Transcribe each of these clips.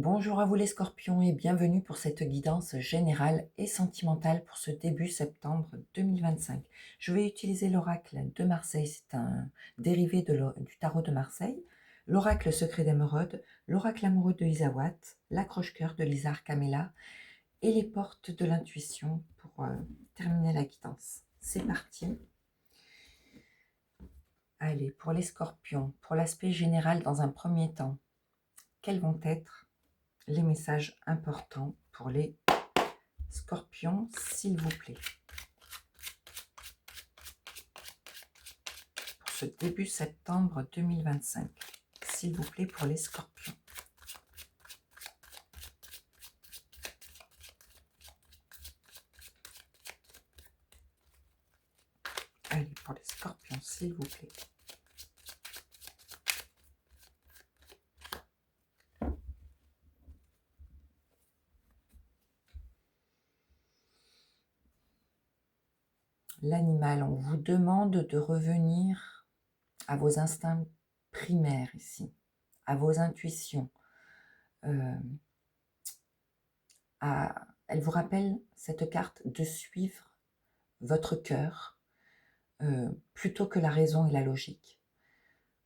Bonjour à vous les scorpions et bienvenue pour cette guidance générale et sentimentale pour ce début septembre 2025. Je vais utiliser l'oracle de Marseille, c'est un dérivé du tarot de Marseille, l'oracle secret d'émeraude, l'oracle amoureux de Isawat, l'accroche-cœur de Lisa Arcamella et les portes de l'intuition pour terminer la guidance. C'est parti. Allez, pour les scorpions, pour l'aspect général dans un premier temps, quels vont être les messages importants pour les scorpions, s'il vous plaît, pour ce début septembre 2025, s'il vous plaît, pour les scorpions. Allez, pour les scorpions, s'il vous plaît. L'animal, on vous demande de revenir à vos instincts primaires ici, à vos intuitions. Elle vous rappelle, cette carte, de suivre votre cœur plutôt que la raison et la logique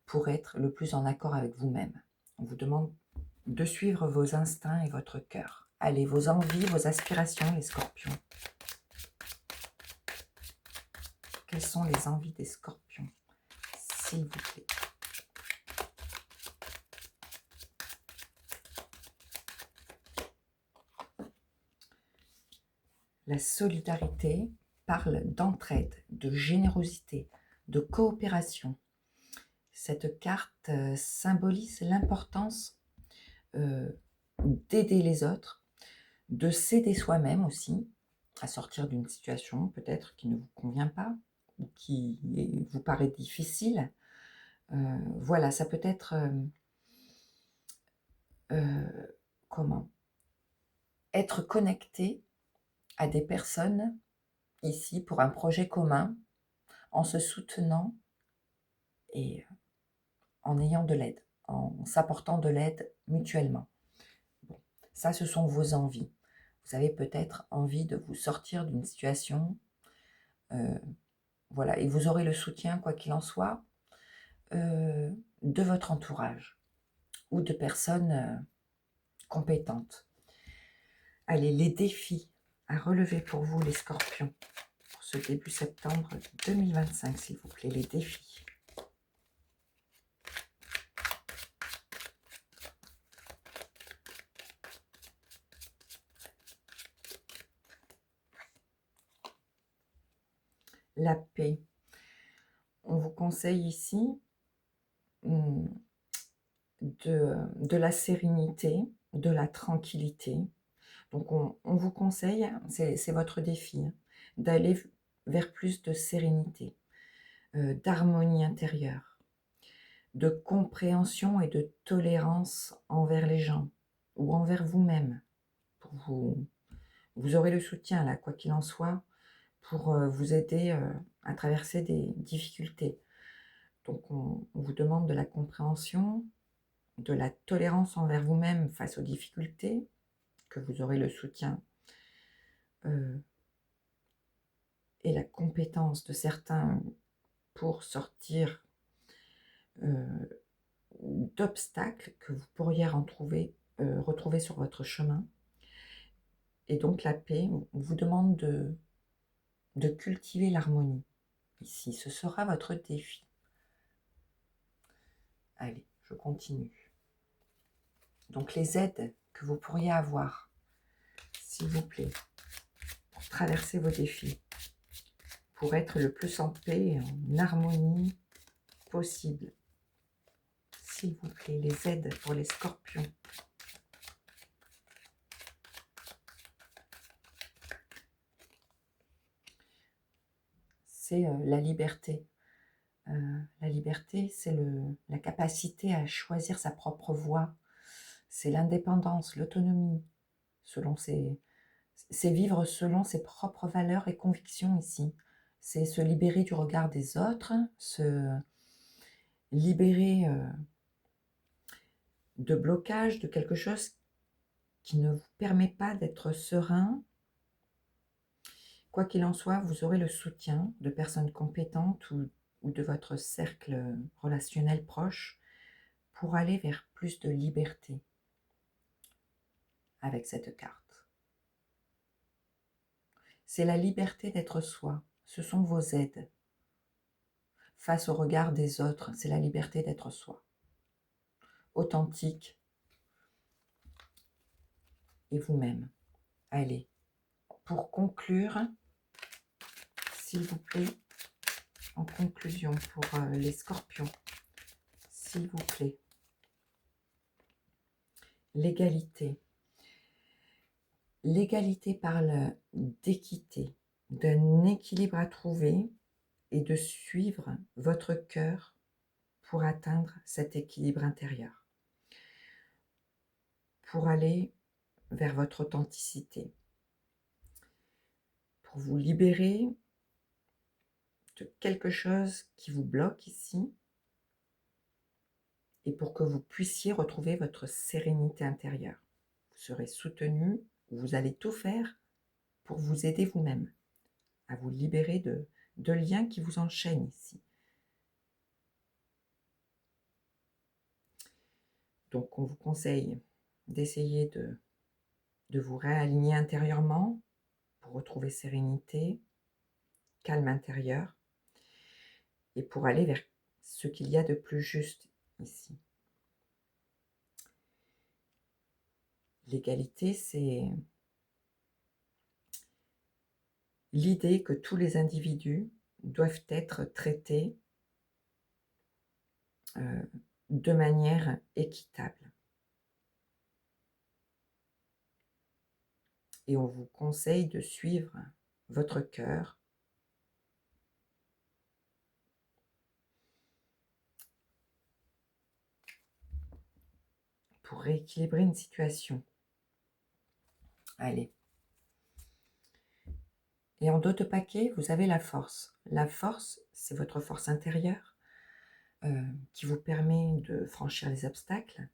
pour être le plus en accord avec vous-même. On vous demande de suivre vos instincts et votre cœur. Allez, vos envies, vos aspirations, les scorpions. Quelles sont les envies des scorpions, s'il vous plaît? La solidarité parle d'entraide, de générosité, de coopération. Cette carte symbolise l'importance d'aider les autres, de s'aider soi-même aussi, à sortir d'une situation peut-être qui ne vous convient pas ou qui vous paraît difficile. Voilà, ça peut être comment être connecté à des personnes ici pour un projet commun, en se soutenant et en ayant de l'aide, en s'apportant de l'aide mutuellement. Bon, ça, ce sont vos envies. Vous avez peut-être envie de vous sortir d'une situation, voilà, et vous aurez le soutien, quoi qu'il en soit, de votre entourage ou de personnes compétentes. Allez, les défis à relever pour vous, les scorpions, pour ce début septembre 2025, s'il vous plaît, les défis. La paix. On vous conseille ici de la sérénité, de la tranquillité. Donc on vous conseille, c'est votre défi, d'aller vers plus de sérénité, d'harmonie intérieure, de compréhension et de tolérance envers les gens ou envers vous-même. Vous aurez le soutien, là, quoi qu'il en soit, pour vous aider à traverser des difficultés. Donc on vous demande de la compréhension, de la tolérance envers vous-même face aux difficultés, que vous aurez le soutien et la compétence de certains pour sortir d'obstacles que vous pourriez retrouver sur votre chemin. Et donc la paix, on vous demande de cultiver l'harmonie. Ici, ce sera votre défi. Allez, je continue. Donc les aides que vous pourriez avoir, s'il vous plaît, pour traverser vos défis, pour être le plus en paix et en harmonie possible. S'il vous plaît, les aides pour les scorpions. C'est la liberté. La liberté, c'est la capacité à choisir sa propre voie. C'est l'indépendance, l'autonomie, c'est vivre selon ses propres valeurs et convictions ici. C'est se libérer du regard des autres, se libérer de blocage, de quelque chose qui ne vous permet pas d'être serein. Quoi qu'il en soit, vous aurez le soutien de personnes compétentes ou de votre cercle relationnel proche pour aller vers plus de liberté avec cette carte. C'est la liberté d'être soi, ce sont vos aides. Face au regard des autres, c'est la liberté d'être soi, authentique et vous-même. Allez, pour conclure, s'il vous plaît, en conclusion pour les scorpions, s'il vous plaît, l'égalité. L'égalité parle d'équité, d'un équilibre à trouver et de suivre votre cœur pour atteindre cet équilibre intérieur, pour aller vers votre authenticité, pour vous libérer de quelque chose qui vous bloque ici et pour que vous puissiez retrouver votre sérénité intérieure. Vous serez soutenu, vous allez tout faire pour vous aider vous-même à vous libérer de liens qui vous enchaînent ici. Donc on vous conseille d'essayer de vous réaligner intérieurement pour retrouver sérénité, calme intérieur et pour aller vers ce qu'il y a de plus juste ici. L'égalité, c'est l'idée que tous les individus doivent être traités de manière équitable. Et on vous conseille de suivre votre cœur pour rééquilibrer une situation. Allez. Et en dos de paquet, vous avez la force. La force, c'est votre force intérieure qui vous permet de franchir les obstacles,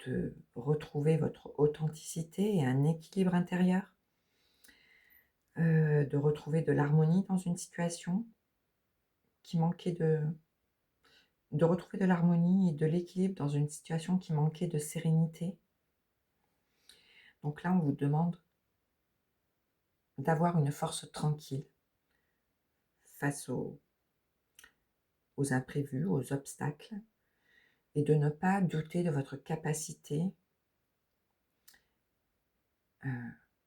de retrouver votre authenticité et un équilibre intérieur, de retrouver de l'harmonie dans une situation qui manquait de retrouver de l'harmonie et de l'équilibre dans une situation qui manquait de sérénité. Donc là, on vous demande d'avoir une force tranquille face aux imprévus, aux obstacles, et de ne pas douter de votre capacité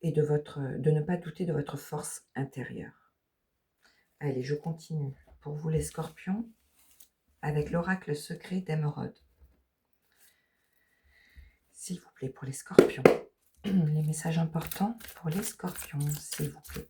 et de ne pas douter de votre force intérieure. Allez, je continue. Pour vous les scorpions, avec l'oracle secret d'Émeraude. S'il vous plaît, pour les scorpions, les messages importants pour les scorpions, s'il vous plaît.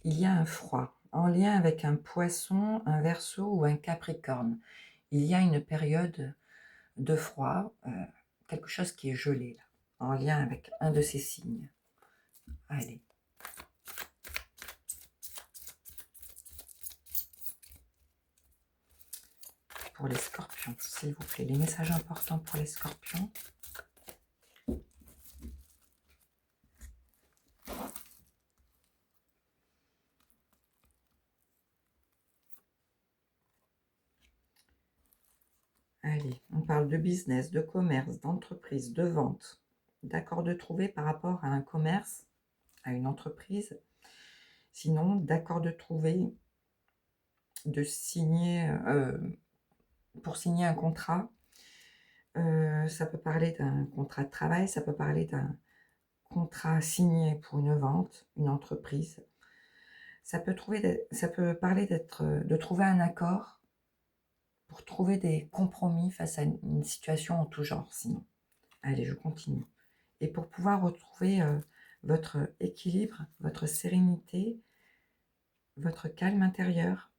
Il y a un froid en lien avec un poisson, un verseau ou un capricorne. Il y a une période de froid, quelque chose qui est gelé, là, en lien avec un de ces signes. Allez. Pour les scorpions, s'il vous plaît, les messages importants pour les scorpions. Allez, on parle de business, de commerce, d'entreprise, de vente, d'accord de trouver par rapport à un commerce, à une entreprise. Sinon, d'accord de trouver, de signer, pour signer un contrat. Ça peut parler d'un contrat de travail, ça peut parler d'un contrat signé pour une vente, une entreprise. Ça peut parler de trouver un accord pour trouver des compromis face à une situation en tout genre, sinon. Allez, je continue. Et pour pouvoir retrouver votre équilibre, votre sérénité, votre calme intérieur,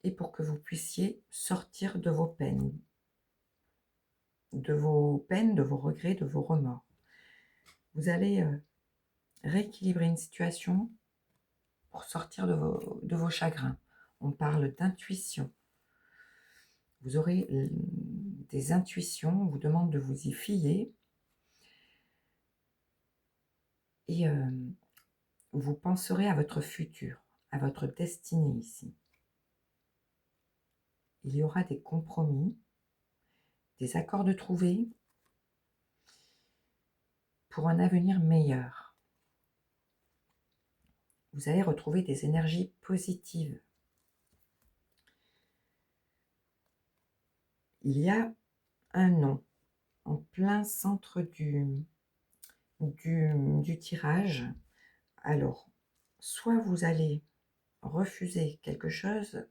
et pour que vous puissiez sortir de vos peines, de vos peines, de vos regrets, de vos remords. Vous allez rééquilibrer une situation pour sortir de vos chagrins. On parle d'intuition. Vous aurez des intuitions, on vous demande de vous y fier et vous penserez à votre futur, à votre destinée ici. Il y aura des compromis, des accords de trouver pour un avenir meilleur. Vous allez retrouver des énergies positives. Il y a un nom en plein centre du tirage. Alors, soit vous allez refuser quelque chose,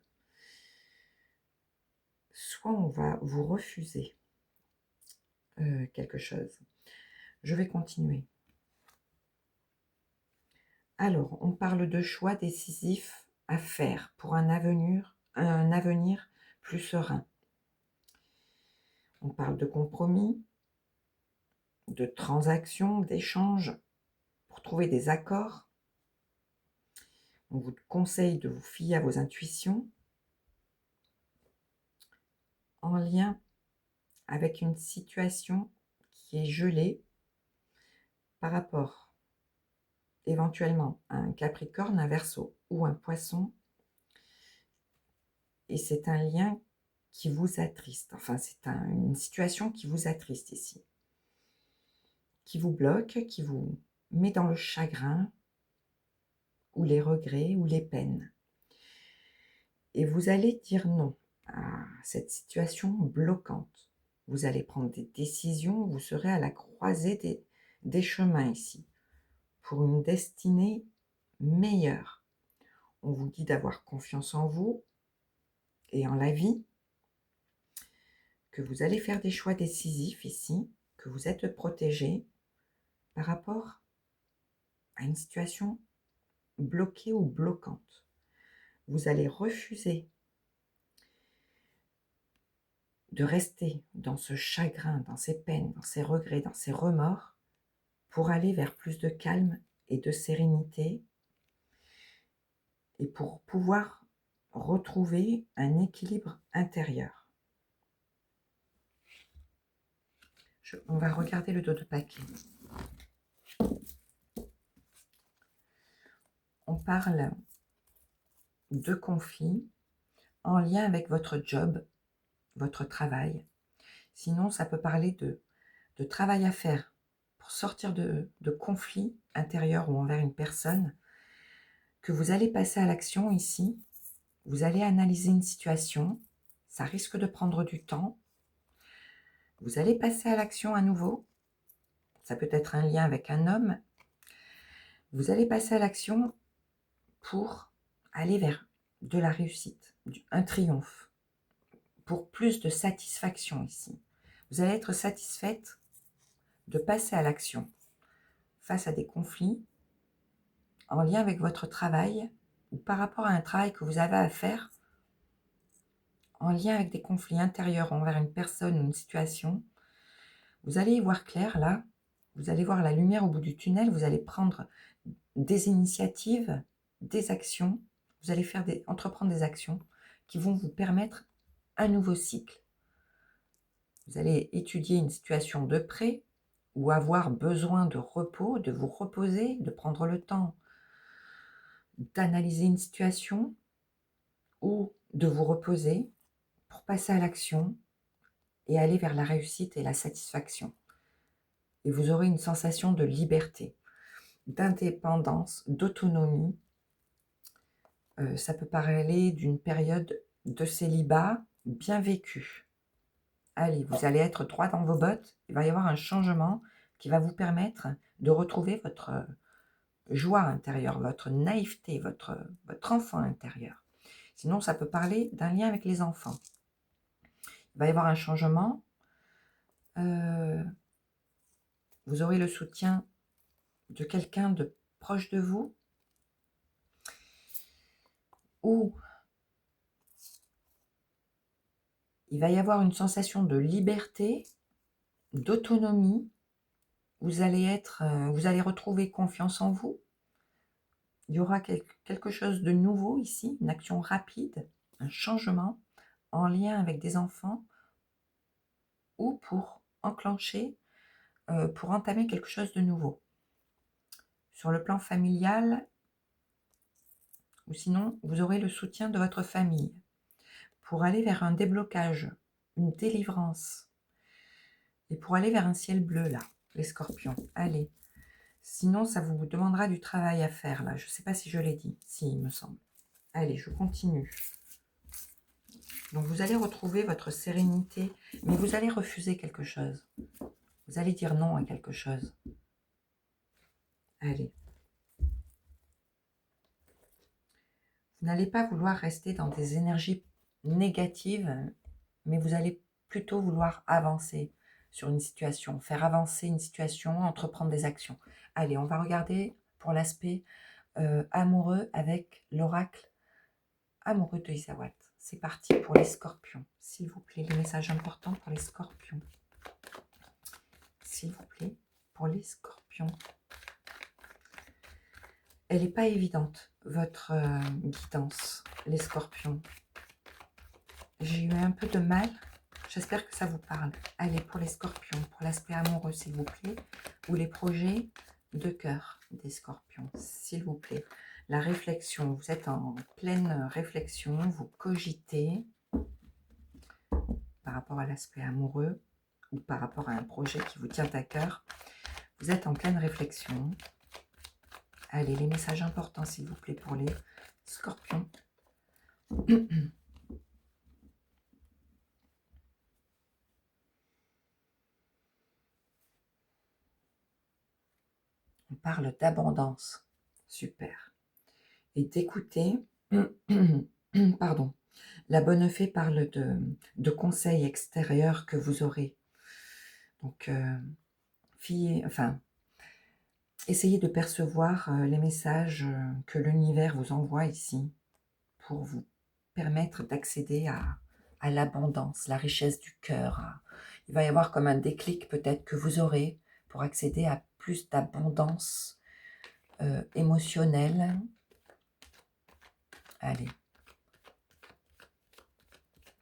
soit on va vous refuser quelque chose. Je vais continuer. Alors, on parle de choix décisifs à faire pour un avenir plus serein. On parle de compromis, de transactions, d'échanges pour trouver des accords. On vous conseille de vous fier à vos intuitions en lien avec une situation qui est gelée par rapport éventuellement à un Capricorne, un Verseau ou un Poisson. Et c'est un lien qui vous attriste. Enfin, c'est une situation qui vous attriste ici. Qui vous bloque, qui vous met dans le chagrin, ou les regrets, ou les peines. Et vous allez dire non à cette situation bloquante. Vous allez prendre des décisions, vous serez à la croisée des chemins ici, pour une destinée meilleure. On vous dit d'avoir confiance en vous et en la vie, que vous allez faire des choix décisifs ici, que vous êtes protégé par rapport à une situation bloquée ou bloquante. Vous allez refuser de rester dans ce chagrin, dans ces peines, dans ces regrets, dans ces remords, pour aller vers plus de calme et de sérénité, et pour pouvoir retrouver un équilibre intérieur. On va regarder le dos de paquet. On parle de conflits en lien avec votre job, votre travail. Sinon, ça peut parler de travail à faire pour sortir de conflits intérieurs ou envers une personne, que vous allez passer à l'action ici. Vous allez analyser une situation, ça risque de prendre du temps. Vous allez passer à l'action à nouveau, ça peut être un lien avec un homme. Vous allez passer à l'action pour aller vers de la réussite, un triomphe, pour plus de satisfaction ici. Vous allez être satisfaite de passer à l'action face à des conflits en lien avec votre travail ou par rapport à un travail que vous avez à faire en lien avec des conflits intérieurs envers une personne ou une situation. Vous allez y voir clair là, vous allez voir la lumière au bout du tunnel, vous allez prendre des initiatives, des actions, vous allez entreprendre des actions qui vont vous permettre un nouveau cycle. Vous allez étudier une situation de près ou avoir besoin de repos, de vous reposer, de prendre le temps d'analyser une situation ou de vous reposer pour passer à l'action et aller vers la réussite et la satisfaction. Et vous aurez une sensation de liberté, d'indépendance, d'autonomie. Ça peut parler d'une période de célibat bien vécue. Allez, vous allez être droit dans vos bottes. Il va y avoir un changement qui va vous permettre de retrouver votre joie intérieure, votre naïveté, votre enfant intérieur. Sinon, ça peut parler d'un lien avec les enfants. Il va y avoir un changement. Vous aurez le soutien de quelqu'un de proche de vous, ou il va y avoir une sensation de liberté d'autonomie. Vous allez retrouver confiance en vous. Il y aura quelque chose de nouveau ici, une action rapide, un changement en lien avec des enfants ou pour enclencher, pour entamer quelque chose de nouveau. Sur le plan familial, ou sinon, vous aurez le soutien de votre famille pour aller vers un déblocage, une délivrance et pour aller vers un ciel bleu là, les scorpions. Allez. Sinon, ça vous demandera du travail à faire là. Je ne sais pas si je l'ai dit. Si, il me semble. Allez, je continue. Donc, vous allez retrouver votre sérénité, mais vous allez refuser quelque chose. Vous allez dire non à quelque chose. Allez. Vous n'allez pas vouloir rester dans des énergies négatives, mais vous allez plutôt vouloir avancer sur une situation, faire avancer une situation, entreprendre des actions. Allez, on va regarder pour l'aspect amoureux avec l'oracle amoureux de Isawatt. C'est parti pour les scorpions. S'il vous plaît, les messages importants pour les scorpions. S'il vous plaît, pour les scorpions. Elle n'est pas évidente, votre guidance, les scorpions. J'ai eu un peu de mal. J'espère que ça vous parle. Allez, pour les scorpions, pour l'aspect amoureux, s'il vous plaît, ou les projets de cœur des scorpions, s'il vous plaît. La réflexion, vous êtes en pleine réflexion, vous cogitez par rapport à l'aspect amoureux ou par rapport à un projet qui vous tient à cœur. Vous êtes en pleine réflexion. Allez, les messages importants, s'il vous plaît, pour les scorpions. On parle d'abondance. Super. Et d'écouter, pardon, la bonne fée parle de conseils extérieurs que vous aurez. Donc, essayez de percevoir les messages que l'univers vous envoie ici pour vous permettre d'accéder à l'abondance, la richesse du cœur. Il va y avoir comme un déclic peut-être que vous aurez pour accéder à plus d'abondance émotionnelle. Allez.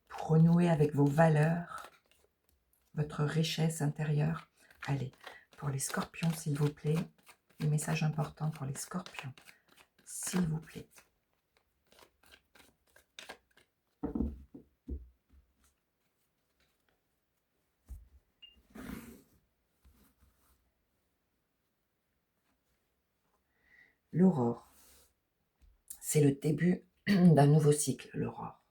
Pour renouer avec vos valeurs, votre richesse intérieure. Allez, pour les scorpions, s'il vous plaît, les messages importants pour les scorpions, s'il vous plaît. L'aurore, c'est le début d'un nouveau cycle, l'aurore.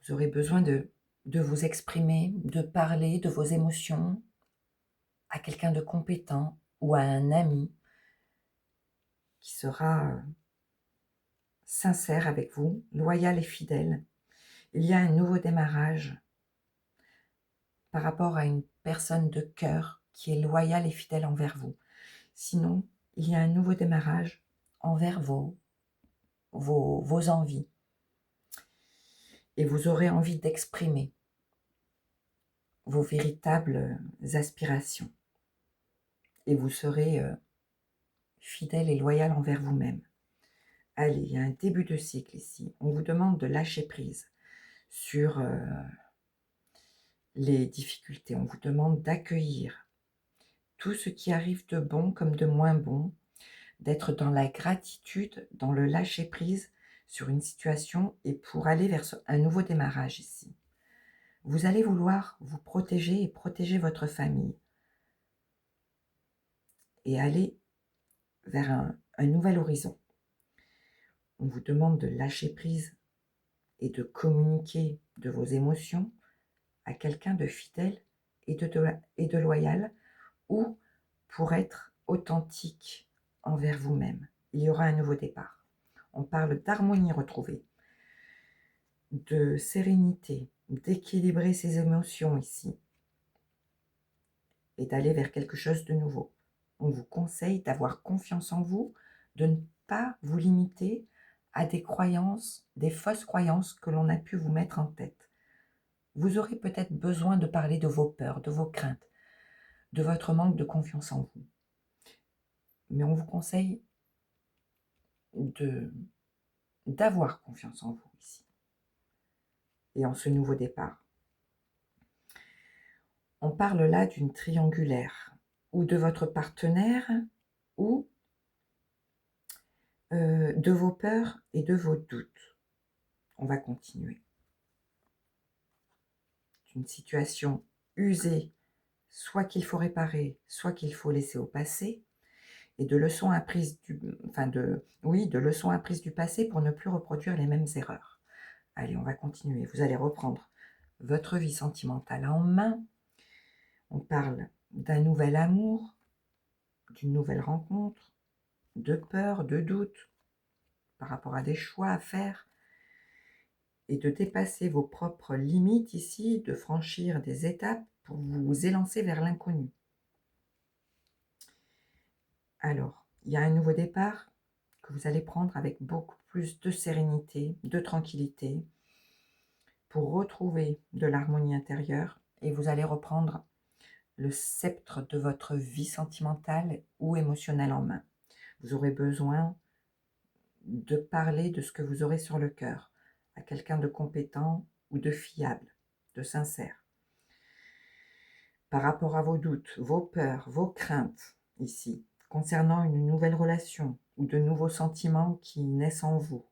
Vous aurez besoin de vous exprimer, de parler de vos émotions à quelqu'un de compétent ou à un ami qui sera sincère avec vous, loyal et fidèle. Il y a un nouveau démarrage par rapport à une personne de cœur qui est loyale et fidèle envers vous. Sinon, il y a un nouveau démarrage envers vos envies. Et vous aurez envie d'exprimer vos véritables aspirations. Et vous serez fidèle et loyal envers vous-même. Allez, il y a un début de cycle ici. On vous demande de lâcher prise sur les difficultés. On vous demande d'accueillir tout ce qui arrive de bon comme de moins bon, d'être dans la gratitude, dans le lâcher prise sur une situation et pour aller vers un nouveau démarrage ici. Vous allez vouloir vous protéger et protéger votre famille et aller vers un nouvel horizon. On vous demande de lâcher prise et de communiquer de vos émotions à quelqu'un de fidèle et de loyal ou pour être authentique envers vous-même. Il y aura un nouveau départ. On parle d'harmonie retrouvée, de sérénité, d'équilibrer ses émotions ici et d'aller vers quelque chose de nouveau. On vous conseille d'avoir confiance en vous, de ne pas vous limiter à des croyances, des fausses croyances que l'on a pu vous mettre en tête. Vous aurez peut-être besoin de parler de vos peurs, de vos craintes, de votre manque de confiance en vous. Mais on vous conseille de d'avoir confiance en vous ici et en ce nouveau départ. On parle là d'une triangulaire, ou de votre partenaire, ou de vos peurs et de vos doutes. On va continuer. Une situation usée, soit qu'il faut réparer, soit qu'il faut laisser au passé, et de leçons apprises de leçons apprises du passé pour ne plus reproduire les mêmes erreurs. Allez, on va continuer. Vous allez reprendre votre vie sentimentale en main. On parle d'un nouvel amour, d'une nouvelle rencontre, de peur, de doute par rapport à des choix à faire et de dépasser vos propres limites ici, de franchir des étapes pour vous élancer vers l'inconnu. Alors, il y a un nouveau départ que vous allez prendre avec beaucoup plus de sérénité, de tranquillité, pour retrouver de l'harmonie intérieure et vous allez reprendre le sceptre de votre vie sentimentale ou émotionnelle en main. Vous aurez besoin de parler de ce que vous aurez sur le cœur à quelqu'un de compétent ou de fiable, de sincère. Par rapport à vos doutes, vos peurs, vos craintes, ici, concernant une nouvelle relation ou de nouveaux sentiments qui naissent en vous.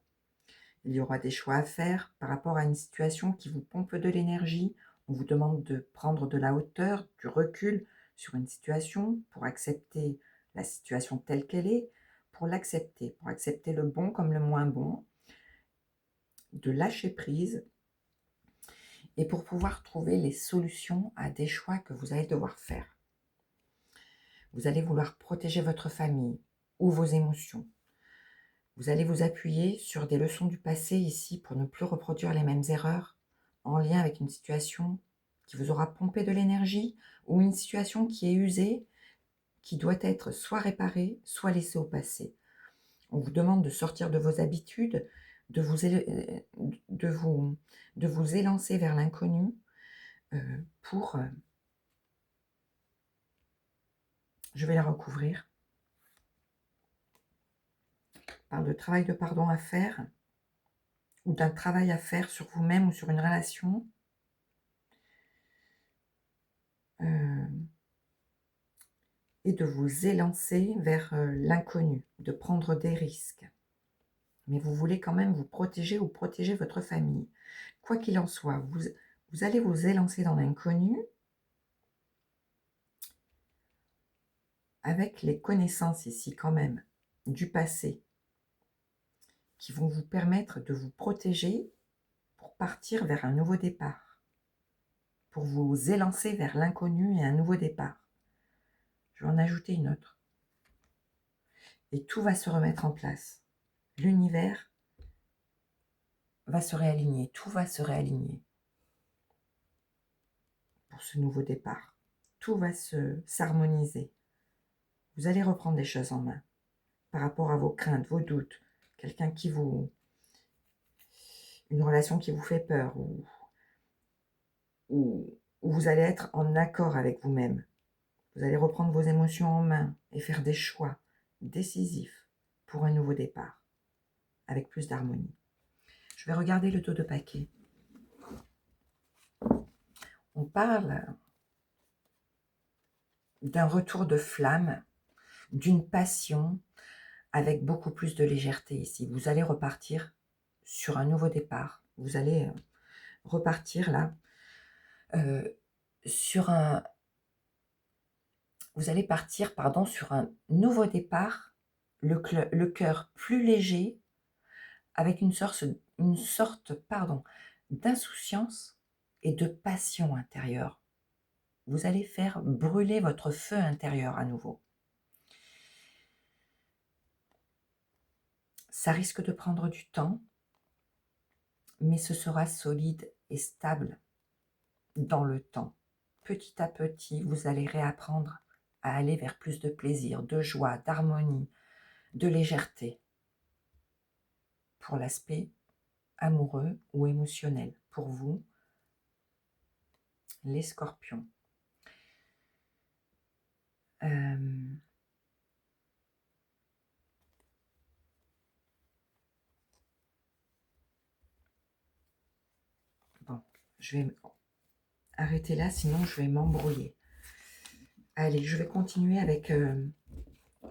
Il y aura des choix à faire par rapport à une situation qui vous pompe de l'énergie. On vous demande de prendre de la hauteur, du recul sur une situation pour accepter la situation telle qu'elle est, pour accepter le bon comme le moins bon, de lâcher prise et pour pouvoir trouver les solutions à des choix que vous allez devoir faire. Vous allez vouloir protéger votre famille ou vos émotions. Vous allez vous appuyer sur des leçons du passé ici pour ne plus reproduire les mêmes erreurs en lien avec une situation qui vous aura pompé de l'énergie ou une situation qui est usée, qui doit être soit réparée, soit laissée au passé. On vous demande de sortir de vos habitudes, de vous, de vous élancer vers l'inconnu pour... je vais la recouvrir. On parle de travail de pardon à faire ou d'un travail à faire sur vous-même ou sur une relation. Et de vous élancer vers l'inconnu, de prendre des risques. Mais vous voulez quand même vous protéger ou protéger votre famille. Quoi qu'il en soit, vous allez vous élancer dans l'inconnu avec les connaissances ici quand même du passé qui vont vous permettre de vous protéger pour partir vers un nouveau départ, pour vous élancer vers l'inconnu et un nouveau départ. Je vais en ajouter une autre. Et tout va se remettre en place. L'univers va se réaligner, tout va se réaligner pour ce nouveau départ. Tout va s'harmoniser. Vous allez reprendre les choses en main par rapport à vos craintes, vos doutes, quelqu'un qui vous... une relation qui vous fait peur ou vous allez être en accord avec vous-même. Vous allez reprendre vos émotions en main et faire des choix décisifs pour un nouveau départ avec plus d'harmonie. Je vais regarder le dos de paquet. On parle d'un retour de flamme, d'une passion avec beaucoup plus de légèreté ici. Vous allez repartir sur un nouveau départ. Vous allez repartir là sur un... Vous allez partir, pardon, sur un nouveau départ, le cœur plus léger, avec une sorte d'insouciance et de passion intérieure. Vous allez faire brûler votre feu intérieur à nouveau. Ça risque de prendre du temps, mais ce sera solide et stable dans le temps. Petit à petit, vous allez réapprendre à aller vers plus de plaisir, de joie, d'harmonie, de légèreté pour l'aspect amoureux ou émotionnel, pour vous les scorpions. Euh, bon, je vais arrêter là, sinon je vais m'embrouiller. Allez, je vais continuer avec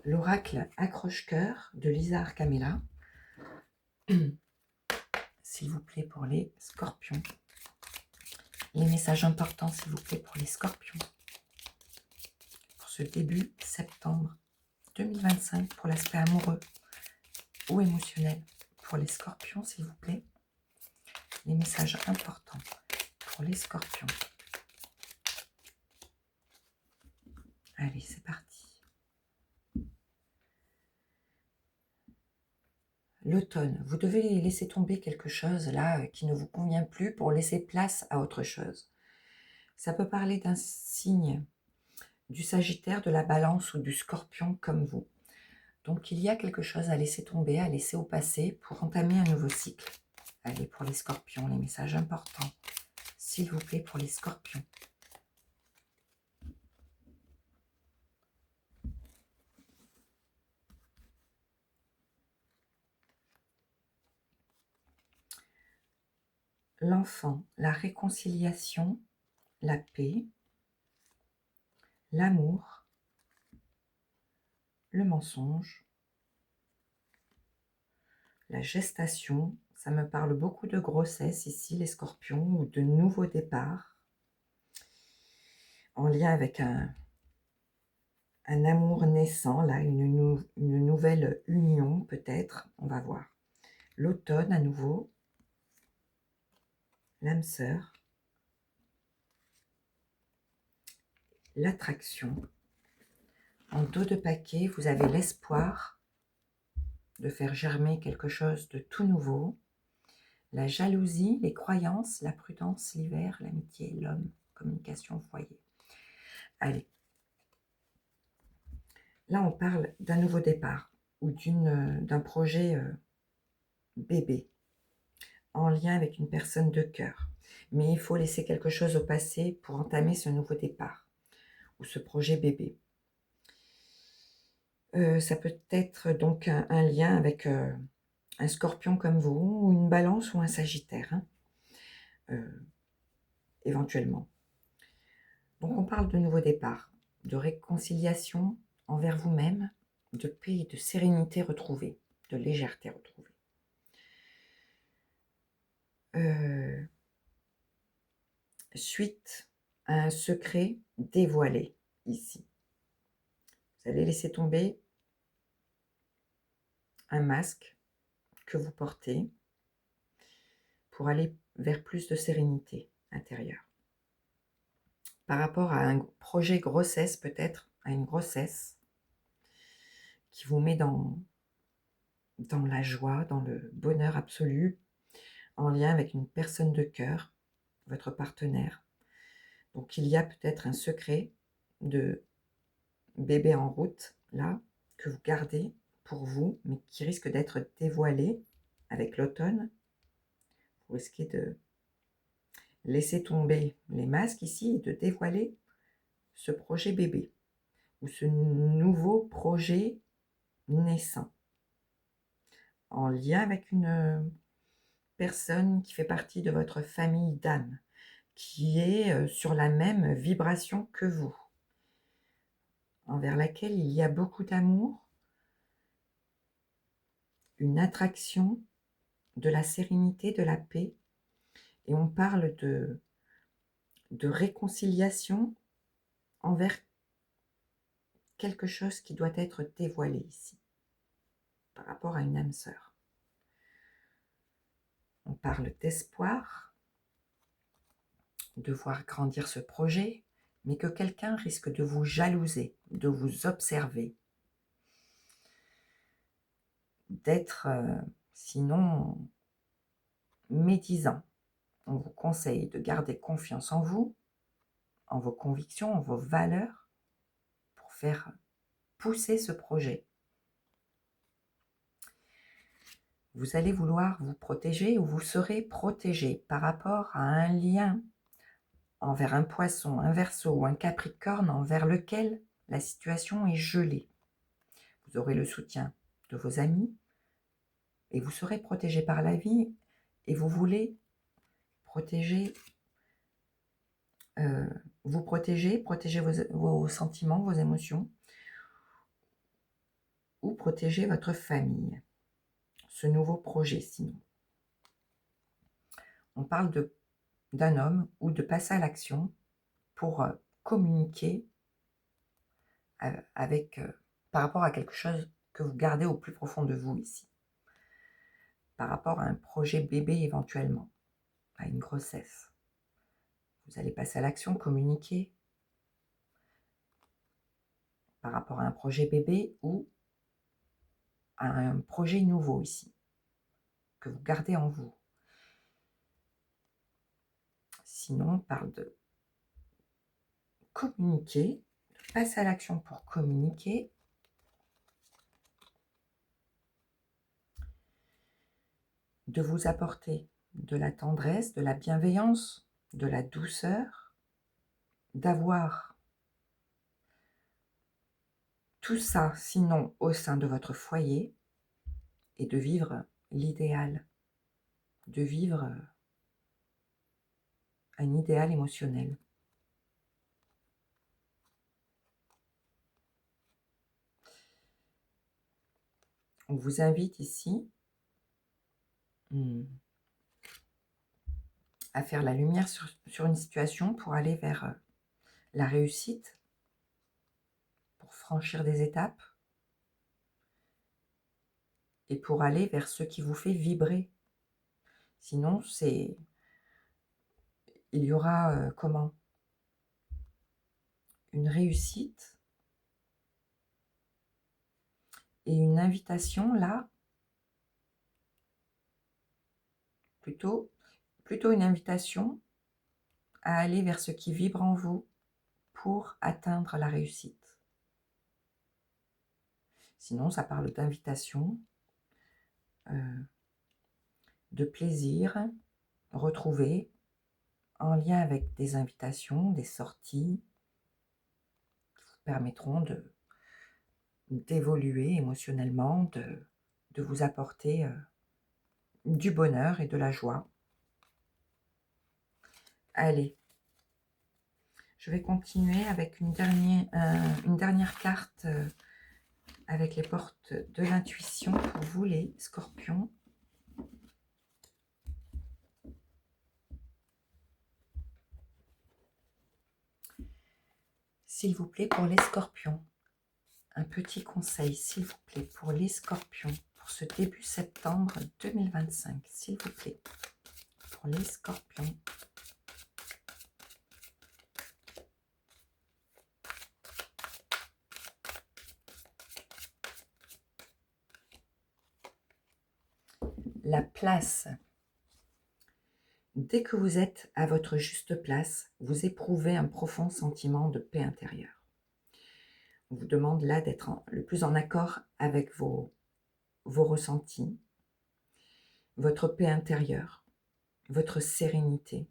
l'oracle accroche-cœur de Lisa Arcamella. S'il vous plaît, pour les scorpions. Les messages importants, s'il vous plaît, pour les scorpions. Pour ce début septembre 2025, pour l'aspect amoureux ou émotionnel. Pour les scorpions, s'il vous plaît. Les messages importants pour les scorpions. Allez, c'est parti. L'automne, vous devez laisser tomber quelque chose là qui ne vous convient plus pour laisser place à autre chose. Ça peut parler d'un signe du Sagittaire, de la Balance ou du Scorpion comme vous. Donc il y a quelque chose à laisser tomber, à laisser au passé pour entamer un nouveau cycle. Allez, pour les Scorpions, les messages importants, s'il vous plaît, pour les Scorpions. L'enfant, la réconciliation, la paix, l'amour, le mensonge, la gestation. Ça me parle beaucoup de grossesse ici, les scorpions, ou de nouveaux départs, en lien avec un amour naissant, là, une nouvelle union peut-être, on va voir. L'automne à nouveau, l'âme sœur, l'attraction. En dos de paquet, vous avez l'espoir de faire germer quelque chose de tout nouveau. La jalousie, les croyances, la prudence, l'hiver, l'amitié, l'homme, communication, foyer. Allez. Là, on parle d'un nouveau départ ou d'un projet bébé en lien avec une personne de cœur. Mais il faut laisser quelque chose au passé pour entamer ce nouveau départ ou ce projet bébé. Ça peut être donc un lien avec un scorpion comme vous, ou une balance ou un sagittaire, hein, éventuellement. Donc on parle de nouveau départ, de réconciliation envers vous-même, de paix et de sérénité retrouvée, de légèreté retrouvée. Suite à un secret dévoilé ici. Vous allez laisser tomber un masque que vous portez pour aller vers plus de sérénité intérieure. Par rapport à un projet grossesse, peut-être, à une grossesse qui vous met dans la joie, dans le bonheur absolu, en lien avec une personne de cœur, votre partenaire. Donc il y a peut-être un secret de bébé en route, là, que vous gardez pour vous, mais qui risque d'être dévoilé avec l'automne. Vous risquez de laisser tomber les masques ici et de dévoiler ce projet bébé ou ce nouveau projet naissant en lien avec une personne qui fait partie de votre famille d'âme, qui est sur la même vibration que vous, envers laquelle il y a beaucoup d'amour, une attraction, de la sérénité, de la paix. Et on parle de réconciliation envers quelque chose qui doit être dévoilé ici, par rapport à une âme sœur. On parle d'espoir, de voir grandir ce projet, mais que quelqu'un risque de vous jalouser, de vous observer, d'être sinon médisant. On vous conseille de garder confiance en vous, en vos convictions, en vos valeurs, pour faire pousser ce projet. Vous allez vouloir vous protéger ou vous serez protégé par rapport à un lien envers un poisson, un verseau ou un capricorne envers lequel la situation est gelée. Vous aurez le soutien de vos amis et vous serez protégé par la vie et vous voulez protéger, protéger vos sentiments, vos émotions ou protéger votre famille. Ce nouveau projet, sinon. On parle d'un homme ou de passer à l'action pour communiquer par rapport à quelque chose que vous gardez au plus profond de vous ici, par rapport à un projet bébé éventuellement, à une grossesse. Vous allez passer à l'action, communiquer par rapport à un projet bébé ou à un projet nouveau ici, que vous gardez en vous. Sinon, on parle de communiquer, de passer à l'action pour communiquer, de vous apporter de la tendresse, de la bienveillance, de la douceur, d'avoir tout ça, sinon au sein de votre foyer, et de vivre l'idéal, de vivre un idéal émotionnel. On vous invite ici à faire la lumière sur une situation pour aller vers la réussite, pour franchir des étapes et pour aller vers ce qui vous fait vibrer. Sinon, il y aura une réussite et une invitation là, plutôt une invitation à aller vers ce qui vibre en vous pour atteindre la réussite. Sinon, ça parle d'invitation, de plaisir retrouvé en lien avec des invitations, des sorties qui vous permettront d'évoluer émotionnellement, de vous apporter du bonheur et de la joie. Allez, je vais continuer avec une dernière carte avec les portes de l'intuition pour vous les scorpions. S'il vous plaît, pour les scorpions, un petit conseil, s'il vous plaît, pour les scorpions, pour ce début septembre 2025, s'il vous plaît, pour les scorpions. La place. Dès que vous êtes à votre juste place, vous éprouvez un profond sentiment de paix intérieure. On vous demande là d'être le plus en accord avec vos ressentis, votre paix intérieure, votre sérénité.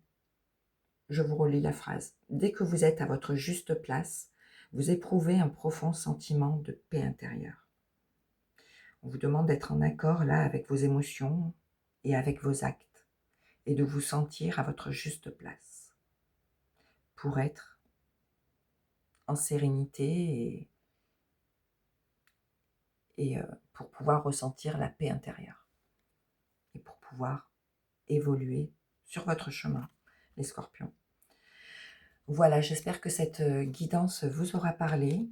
Je vous relis la phrase. Dès que vous êtes à votre juste place, vous éprouvez un profond sentiment de paix intérieure. On vous demande d'être en accord là avec vos émotions et avec vos actes et de vous sentir à votre juste place pour être en sérénité et pour pouvoir ressentir la paix intérieure et pour pouvoir évoluer sur votre chemin, les scorpions. Voilà, j'espère que cette guidance vous aura parlé.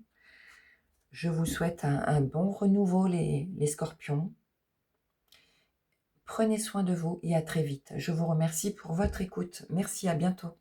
Je vous souhaite un bon renouveau, les scorpions. Prenez soin de vous et à très vite. Je vous remercie pour votre écoute. Merci, à bientôt.